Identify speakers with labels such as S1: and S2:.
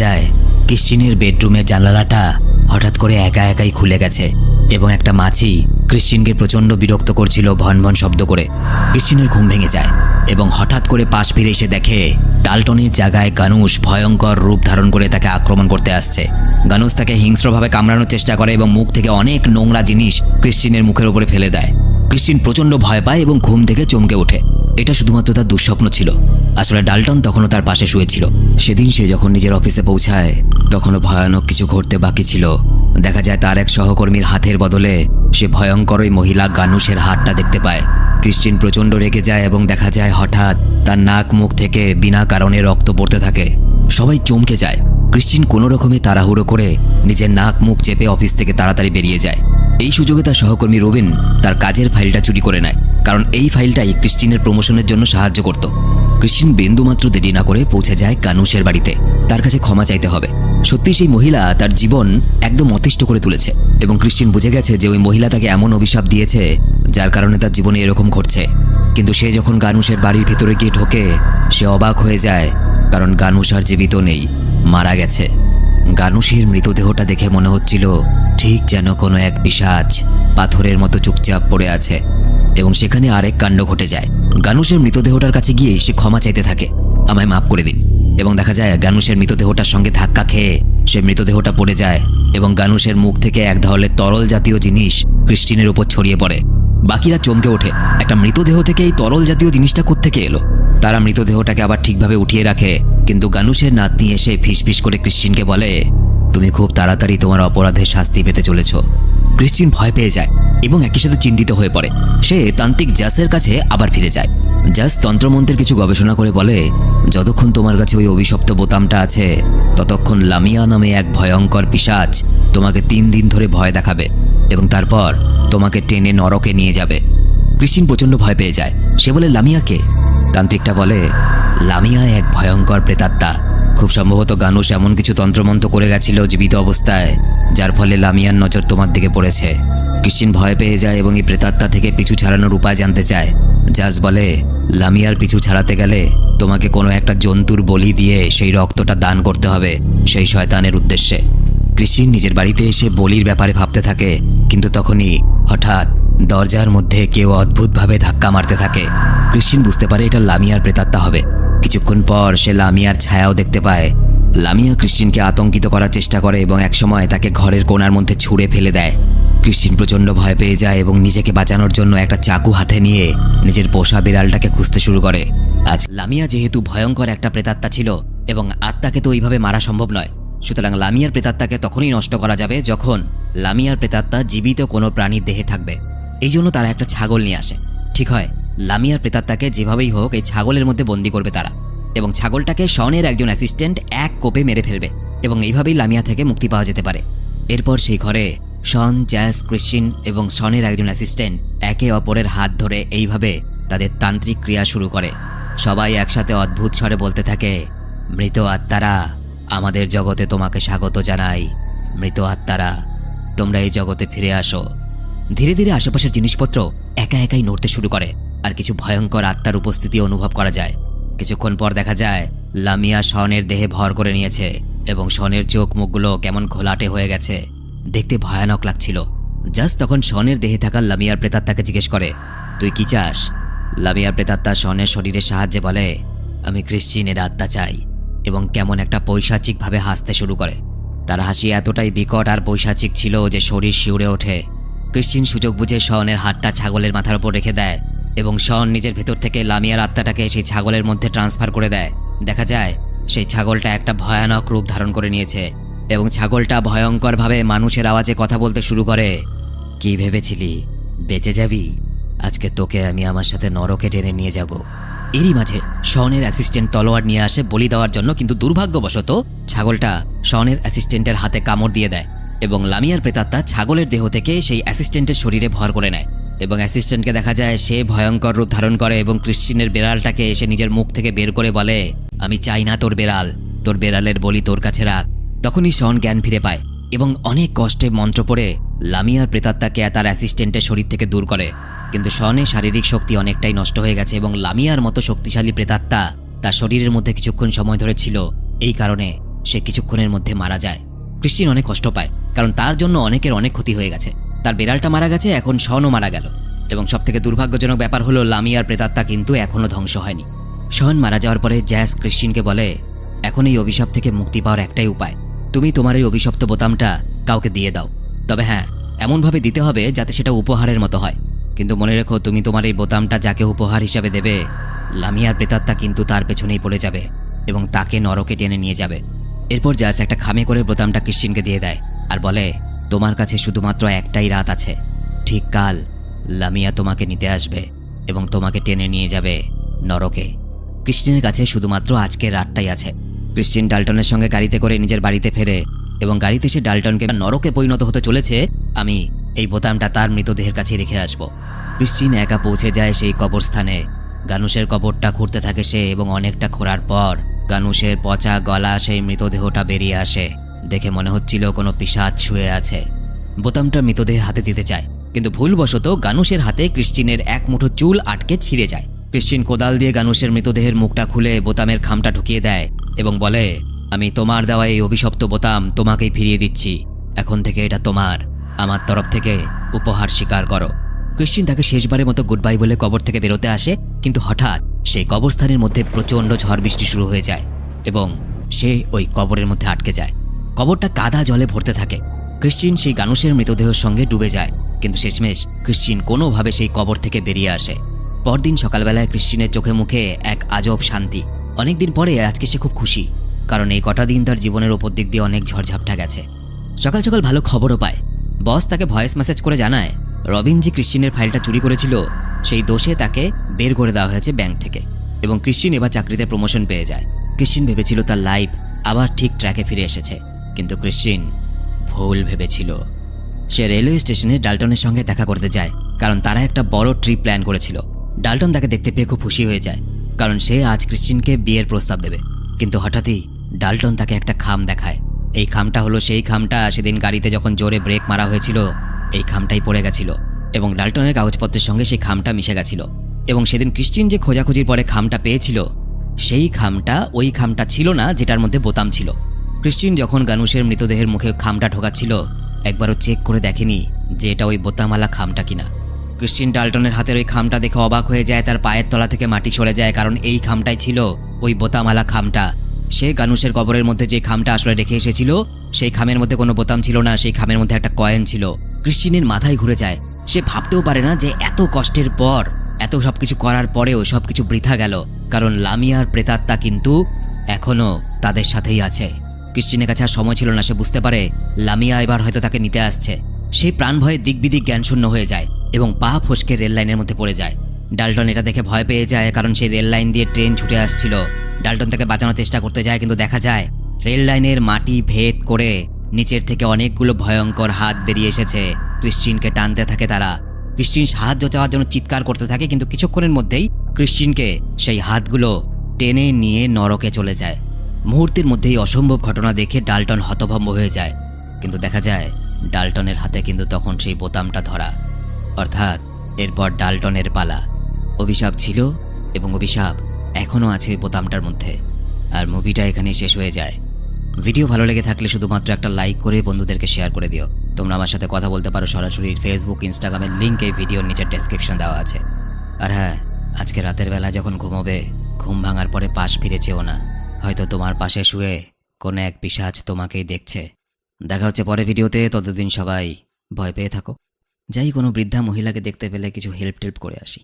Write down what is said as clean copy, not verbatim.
S1: যায় ক্রিশ্চিনের বেডরুমের জানালাটা হঠাৎ করে একা একাই খুলে গেছে এবং একটা মাছি ক্রিশ্চিনকে প্রচণ্ড বিরক্ত করছিল ভন ভন শব্দ করে। ক্রিশ্চিনের ঘুম ভেঙে যায় এবং হঠাৎ করে পাশ ফিরে এসে দেখে ডাল্টনের জায়গায় গানুশ ভয়ঙ্কর রূপ ধারণ করে তাকে আক্রমণ করতে আসছে। গানুশ তাকে হিংস্রভাবে কামড়ানোর চেষ্টা করে এবং মুখ থেকে অনেক নোংরা জিনিস ক্রিশ্চিনের মুখের উপরে ফেলে দেয়। ক্রিশ্চিন প্রচণ্ড ভয় পায় এবং ঘুম থেকে চমকে ওঠে। এটা শুধুমাত্র তার দুঃস্বপ্ন ছিল। আসলে ডাল্টন তখনও তার পাশে শুয়েছিল। সেদিন সে যখন নিজের অফিসে পৌঁছায় তখনও ভয়ানক কিছু ঘটতে বাকি ছিল। দেখা যায় তার এক সহকর্মীর হাতের বদলে সে ভয়ঙ্কর ওই মহিলা গানুশের হাতটা দেখতে পায়। ক্রিশ্চিন প্রচণ্ড রেগে যায় এবং দেখা যায় হঠাৎ তার নাক মুখ থেকে বিনা কারণে রক্ত পড়তে থাকে। সবাই চমকে যায়। ক্রিশ্চিন কোনো রকমে তাড়াহুড়ো করে নিজের নাক মুখ চেপে অফিস থেকে তাড়াতাড়ি বেরিয়ে যায়। এই সুযোগে তার সহকর্মী রবিন তার কাজের ফাইলটা চুরি করে নেয়, কারণ এই ফাইলটাই ক্রিশ্চিনের প্রমোশনের জন্য সাহায্য করত। ক্রিশ্চিন বিন্দুমাত্র দেরি না করে পৌঁছে যায় গানুশের বাড়িতে। তার কাছে ক্ষমা চাইতে হবে। সত্যি সেই মহিলা তার জীবন একদম অতিষ্ঠ করে তুলেছে এবং ক্রিশ্চিন বুঝে গেছে যে ওই মহিলা তাকে এমন অভিশাপ দিয়েছে যার কারণে তার জীবনে এরকম ঘটছে। কিন্তু সে যখন গানুশের বাড়ির ভেতরে গিয়ে ঢোকে সে অবাক হয়ে যায়, কারণ গানুশ আর জীবিত নেই, মারা গেছে। গানুশের মৃতদেহটা দেখে মনে হচ্ছিল ঠিক যেন কোনো এক পিশাচ পাথরের মতো চুপচাপ পড়ে আছে। এবং সেখানে আরেক কাণ্ড ঘটে যায়। গানুশের মৃতদেহটার কাছে গিয়ে সে ক্ষমা চাইতে থাকে, আমায় মাফ করে দিন। এবং দেখা যায় গানুশের মৃতদেহটার সঙ্গে ধাক্কা খেয়ে সে মৃতদেহটা পড়ে যায় এবং গানুশের মুখ থেকে এক ধরনের তরল জাতীয় জিনিস ক্রিশ্চিনের উপর ছড়িয়ে পড়ে। বাকিরা চমকে ওঠে, একটা মৃতদেহ থেকে এই তরল জাতীয় জিনিসটা কোত্থেকে এলো। তারা মৃতদেহটাকে আবার ঠিকভাবে উঠিয়ে রাখে, কিন্তু গানুশের নাতনি এসে ফিসফিস করে ক্রিশ্চিনকে বলে, তুমি খুব তাড়াতাড়ি তোমার অপরাধের শাস্তি পেতে চলেছ। ক্রিশ্চিন ভয় পেয়ে যায় এবং একই সাথে চিন্তিত হয়ে পড়ে। সে তান্ত্রিক জাসের কাছে আবার ফিরে যায়। জাস তন্ত্রমন্ত্রের কিছু গবেষণা করে বলে, যতক্ষণ তোমার কাছে ওই অভিশপ্ত বোতামটা আছে ততক্ষণ লামিয়া নামে এক ভয়ঙ্কর পিশাচ তোমাকে 3 দিন ধরে ভয় দেখাবে এবং তারপর তোমাকে টেনে নরকে নিয়ে যাবে। ক্রিশ্চিন প্রচণ্ড ভয় পেয়ে যায়। সে বলে, লামিয়াকে? তান্ত্রিকটা বলে, লামিয়া এক ভয়ঙ্কর প্রেতাত্মা। খুব সম্ভবত গানুশ এমন কিছু তন্ত্রমন্ত্র করে গেছিল জীবিত অবস্থায়, যার ফলে লামিয়ার নজর তোমার দিকে পড়েছে। ক্রিশ্চিন ভয় পেয়ে যায় এবং এই প্রেতাত্মা থেকে পিছু ছাড়ানোর উপায় জানতে চায়। জাজ বলে, লামিয়ার পিছু ছাড়াতে গেলে তোমাকে কোনো একটা জন্তুর বলি দিয়ে সেই রক্তটা দান করতে হবে সেই শয়তানের উদ্দেশ্যে। ক্রিশ্চিন নিজের বাড়িতে এসে বলির ব্যাপারে ভাবতে থাকে, কিন্তু তখনই হঠাৎ দরজার মধ্যে কেউ অদ্ভুতভাবে ধাক্কা মারতে থাকে। ক্রিশ্চিন বুঝতে পারে এটা লামিয়ার প্রেতাত্মা হবে। কিছুক্ষণ পর সে লামিয়ার ছায়াও দেখতে পায়। লামিয়া ক্রিশ্চিনকে আতঙ্কিত করার চেষ্টা করে এবং একসময় তাকে ঘরের কোণার মধ্যে ছুঁড়ে ফেলে দেয়। ক্রিশ্চিন প্রচণ্ড ভয় পেয়ে যায় এবং নিজেকে বাঁচানোর জন্য একটা চাকু হাতে নিয়ে নিজের পোষা বিড়ালটাকে খুঁজতে শুরু করে। আজ লামিয়া যেহেতু ভয়ঙ্কর একটা প্রেতাত্মা ছিল এবং আত্মাকে তো ওইভাবে মারা সম্ভব নয়, সুতরাং লামিয়ার প্রেতাত্মাকে তখনই নষ্ট করা যাবে যখন লামিয়ার প্রেতাত্মা জীবিত কোনো প্রাণীর দেহে থাকবে। এই জন্য তারা একটা ছাগল নিয়ে আসে। ঠিক হয়, লামিয়ার প্রেতাত্মাকে যেভাবেই হোক এই ছাগলের মধ্যে বন্দি করবে তারা, এবং ছাগলটাকে শনের একজন অ্যাসিস্ট্যান্ট এক কোপে মেরে ফেলবে এবং এইভাবেই লামিয়া থেকে মুক্তি পাওয়া যেতে পারে। এরপর সেই ঘরে শন, জ্যাস, ক্রিশ্চিন এবং শনের একজন অ্যাসিস্ট্যান্ট একে অপরের হাত ধরে এইভাবে তাদের তান্ত্রিক ক্রিয়া শুরু করে। সবাই একসাথে অদ্ভুত স্বরে বলতে থাকে, মৃত আত্মারা, আমাদের জগতে তোমাকে স্বাগত জানাই। মৃত আত্মারা, তোমরা এই জগতে ফিরে আসো। ধীরে ধীরে আশেপাশের জিনিসপত্র একা একাই নড়তে শুরু করে আর কিছু ভয়ঙ্কর আত্মার উপস্থিতি অনুভব করা যায়। কিছুক্ষণ পর দেখা যায় লামিয়া শনের দেহে ভর করে নিয়েছে এবং শনের চোখ মুখগুলো কেমন ঘোলাটে হয়ে গেছে। দেখতে ভয়ানক লাগছিল। জাস্ট তখন শনের দেহে থাকা লামিয়ার প্রেতাত্মাকে জিজ্ঞেস করে, তুই কি চাস? লামিয়ার প্রেতাত্মা শনের শরীরের সাহায্যে বলে, আমি ক্রিশ্চিনের আত্মা চাই, এবং কেমন একটা পৈশাচিকভাবে হাসতে শুরু করে। তার হাসি এতটাই বিকট আর পৈশাচিক ছিল যে শরীর শিউরে ওঠে। ক্রিশ্চিন সুযোগ বুঝে শনের হাতটা ছাগলের মাথার উপর রেখে দেয় এবং শন নিজের ভেতর থেকে লামিয়ার আত্মাটাকে সেই ছাগলের মধ্যে ট্রান্সফার করে দেয়। দেখা যায় সেই ছাগলটা একটা ভয়ানক রূপ ধারণ করে নিয়েছে এবং ছাগলটা ভয়ঙ্করভাবে মানুষের আওয়াজে কথা বলতে শুরু করে, কি ভেবেছিলি বেঁচে যাবি? আজকে তোকে আমি আমার সাথে নরকে টেনে নিয়ে যাব। এরই মাঝে শনের অ্যাসিস্ট্যান্ট তলোয়ার নিয়ে আসে বলি দেওয়ার জন্য, কিন্তু দুর্ভাগ্যবশত ছাগলটা শনের অ্যাসিস্ট্যান্টের হাতে কামড় দিয়ে দেয় এবং লামিয়ার প্রেতাত্মা ছাগলের দেহ থেকে সেই অ্যাসিস্ট্যান্টের শরীরে ভর করে নেয় এবং অ্যাসিস্ট্যান্টকে দেখা যায় সে ভয়ঙ্কর রূপ ধারণ করে এবং ক্রিশ্চিনের বেড়ালটাকে এসে নিজের মুখ থেকে বের করে বলে, আমি চাই না তোর বেড়াল, তোর বেড়ালের বলি তোর কাছে রাখ। তখনই শন জ্ঞান ফিরে পায় এবং অনেক কষ্টে মন্ত্র পড়ে লামিয়ার প্রেতাত্মাকে তার অ্যাসিস্ট্যান্টের শরীর থেকে দূর করে। কিন্তু শনের শারীরিক শক্তি অনেকটাই নষ্ট হয়ে গেছে এবং লামিয়ার মতো শক্তিশালী প্রেতাত্মা তার শরীরের মধ্যে কিছুক্ষণ সময় ধরে ছিল। এই কারণে সে কিছুক্ষণের মধ্যে মারা যায়। ক্রিশ্চিন অনেক কষ্ট পায়, কারণ তার জন্য অনেকের অনেক ক্ষতি হয়ে গেছে। তার বিড়ালটা মারা গেছে, এখন শনও মারা গেল। এবং সবথেকে দুর্ভাগ্যজনক ব্যাপার হলো লামিয়ার প্রেতাত্মা কিন্তু এখনও ধ্বংস হয়নি। শন মারা যাওয়ার পরে জ্যাস ক্রিশ্চিনকে বলে, এখন এই অভিশাপ থেকে মুক্তি পাওয়ার একটাই উপায়, তুমি তোমার এই অভিশপ্ত বোতামটা কাউকে দিয়ে দাও। তবে হ্যাঁ, এমনভাবে দিতে হবে যাতে সেটা উপহারের মতো হয়। কিন্তু মনে রেখো, তুমি তোমার এই বোতামটা যাকে উপহার হিসাবে দেবে, লামিয়ার প্রেতাত্মা কিন্তু তার পেছনেই পড়ে যাবে এবং তাকে নরকে টেনে নিয়ে যাবে। এরপর জ্যাস একটা খামে করে বোতামটা ক্রিশ্চিনকে দিয়ে দেয় আর বলে, তোমার কাছে শুধুমাত্র একটাই রাত আছে। ঠিক কাল লামিয়া তোমাকে নিতে আসবে এবং তোমাকে টেনে নিয়ে যাবে নরকে। ক্রিশ্চিনের কাছে শুধুমাত্র আজকের রাতটাই আছে। ক্রিশ্চিন ডাল্টনের সঙ্গে গাড়িতে করে নিজের বাড়িতে ফেরে এবং গাড়িতে সে ডাল্টনকে নরকে পরিণত হতে চলেছে, আমি এই বোতামটা তার মৃতদেহের কাছে রেখে আসব। ক্রিশ্চিন একা পৌঁছে যায় সেই কবরস্থানে। গানুষের কবরটা খুঁড়তে থাকে সে এবং অনেকটা খোঁড়ার পর গানুষের পচা গলা সেই মৃতদেহটা বেরিয়ে আসে। দেখে মনে হচ্ছিল কোনো পিশাচ শুয়ে আছে। বোতামটা মৃতদেহ হাতে দিতে চায়, কিন্তু ভুলবশত গানুষের হাতে ক্রিশ্চিনের এক মুঠো চুল আটকে ছিঁড়ে যায়। ক্রিশ্চিন কোদাল দিয়ে গানুষের মৃতদেহের মুখটা খুলে বোতামের খামটা ঢুকিয়ে দেয় এবং বলে, আমি তোমার দেওয়া এই অভিশপ্ত বোতাম তোমাকেই ফিরিয়ে দিচ্ছি। এখন থেকে এটা তোমার, আমার তরফ থেকে উপহার স্বীকার করো। ক্রিশ্চিন তাকে শেষবারের মতো গুড বাই বলে কবর থেকে বেরোতে আসে, কিন্তু হঠাৎ সেই কবরস্থানের মধ্যে প্রচণ্ড ঝড় বৃষ্টি শুরু হয়ে যায় এবং সে ওই কবরের মধ্যে আটকে যায়। কবরটা কাদা জলে ভরতে থাকে। ক্রিশ্চিন সেই গানুষের মৃতদেহের সঙ্গে ডুবে যায়, কিন্তু শেষমেশ ক্রিশ্চিন কোনোভাবে সেই কবর থেকে বেরিয়ে আসে। পরদিন সকালবেলায় ক্রিশ্চিনের চোখে মুখে এক আজব শান্তি। অনেকদিন পরে আজকে সে খুব খুশি, কারণ এই কটা দিন তার জীবনের ওপর দিক দিয়ে অনেক ঝড়ঝাপটা গেছে। সকাল সকাল ভালো খবরও পায়। বস তাকে ভয়েস মেসেজ করে জানায়, রবিন যে ক্রিশ্চিনের ফাইলটা চুরি করেছিল সেই দোষে তাকে বের করে দেওয়া হয়েছে ব্যাংক থেকে এবং ক্রিশ্চিন এবার চাকরিতে প্রমোশন পেয়ে যায়। ক্রিশ্চিন ভেবেছিল তার লাইফ আবার ঠিক ট্র্যাকে ফিরে এসেছে, কিন্তু ক্রিশ্চিন ভুল ভেবেছিল। সে রেলওয়ে স্টেশনে ডাল্টনের সঙ্গে দেখা করতে যায়, কারণ তারা একটা বড় ট্রিপ প্ল্যান করেছিল। ডাল্টন তাকে দেখতে পেয়ে খুব খুশি হয়ে যায়, কারণ সে আজ ক্রিশ্চিনকে বিয়ের প্রস্তাব দেবে। কিন্তু হঠাৎই ডাল্টন তাকে একটা খাম দেখায়। এই খামটা হলো সেই খামটা সেদিন গাড়িতে যখন জোরে ব্রেক মারা হয়েছিল এই খামটাই পড়ে গেছিল এবং ডাল্টনের কাগজপত্রের সঙ্গে সেই খামটা মিশে গেছিল। এবং সেদিন ক্রিশ্চিন যে খোঁজাখুঁজির পরে খামটা পেয়েছিল সেই খামটা ওই খামটা ছিল না যেটার মধ্যে বোতাম ছিল। ক্রিশ্চিন যখন গানুষের মৃতদেহের মুখে খামটা ঢোকাচ্ছিল একবারও চেক করে দেখেনি যে এটা ওই বোতামালা খামটা কিনা। ক্রিশ্চিন ডাল্টনের হাতের ওই খামটা দেখে অবাক হয়ে যায়, তার পায়ের তলা থেকে মাটি সরে যায়, কারণ এই খামটাই ছিল ওই বোতামালা খামটা। সে গানুষের কবরের মধ্যে যে খামটা আসলে রেখে এসেছিল সেই খামের মধ্যে কোনো বোতাম ছিল না, সেই খামের মধ্যে একটা কয়েন ছিল। ক্রিশ্চিনের মাথায় ঘুরে যায়। সে ভাবতেও পারে না যে এত কষ্টের পর, এত সবকিছু করার পরেও সবকিছু বৃথা গেল, কারণ লামিয়ার প্রেতাত্মা কিন্তু এখনো তাদের সাথেই আছে। ক্রিশ্চিনের কাছে আর সময় ছিল না। সে বুঝতে পারে লামিয়া এবার হয়তো তাকে নিতে আসছে। সে প্রাণ ভয়ে দিকবিদিক জ্ঞানশূন্য হয়ে যায় এবং পা ফসকে রেল লাইনের মধ্যে পড়ে যায়। ডাল্টন এটা দেখে ভয় পেয়ে যায়, কারণ সেই রেল লাইন দিয়ে ট্রেন ছুটে আসছিল। ডাল্টন তাকে বাঁচানোর চেষ্টা করতে যায়, কিন্তু দেখা যায় রেল লাইনের মাটি ভেদ করে নিচের থেকে অনেকগুলো ভয়ঙ্কর হাত বেরিয়ে এসেছে। ক্রিশ্চিনকে টানতে থাকে তারা। ক্রিশ্চিন সাহায্য চাওয়ার জন্য চিৎকার করতে থাকে, কিন্তু কিছুক্ষণের মধ্যেই ক্রিশ্চিনকে সেই হাতগুলো টেনে নিয়ে নরকে চলে যায়। মুহূর্তের মধ্যেই অসম্ভব ঘটনা দেখে ডাল্টন হতভম্ব হয়ে যায়, কিন্তু দেখা যায় ডাল্টনের হাতে কিন্তু তখন সেই বোতামটা ধরা। অর্থাৎ এরপর ডাল্টনের পালা। অভিশাপ ছিল এবং অভিশাপ এখনও আছে ওই বোতামটার মধ্যে। আর মুভিটা এখানেই শেষ হয়ে যায়। ভিডিও ভালো লেগে থাকলে শুধুমাত্র একটা লাইক করে বন্ধুদেরকে শেয়ার করে দিও। তোমরা আমার সাথে কথা বলতে পারো সরাসরি। ফেসবুক, ইনস্টাগ্রামের লিঙ্ক এই ভিডিওর নিচের ডেসক্রিপশনে দেওয়া আছে। আর হ্যাঁ, আজকে রাতের বেলা যখন ঘুমোবে, ঘুম ভাঙার পরে পাশ ফিরে চেও না। হয়তো তোমার পাশে শুয়ে কোনো এক পিশাচ তোমাকেই দেখছে। দেখা হচ্ছে পরের ভিডিওতে। ততদিন সবাই ভয় পেয়ে থাকো। যাই কোনো বৃদ্ধা মহিলাকে দেখতে পেলে কিছু হেল্প টেল্প করে আসি।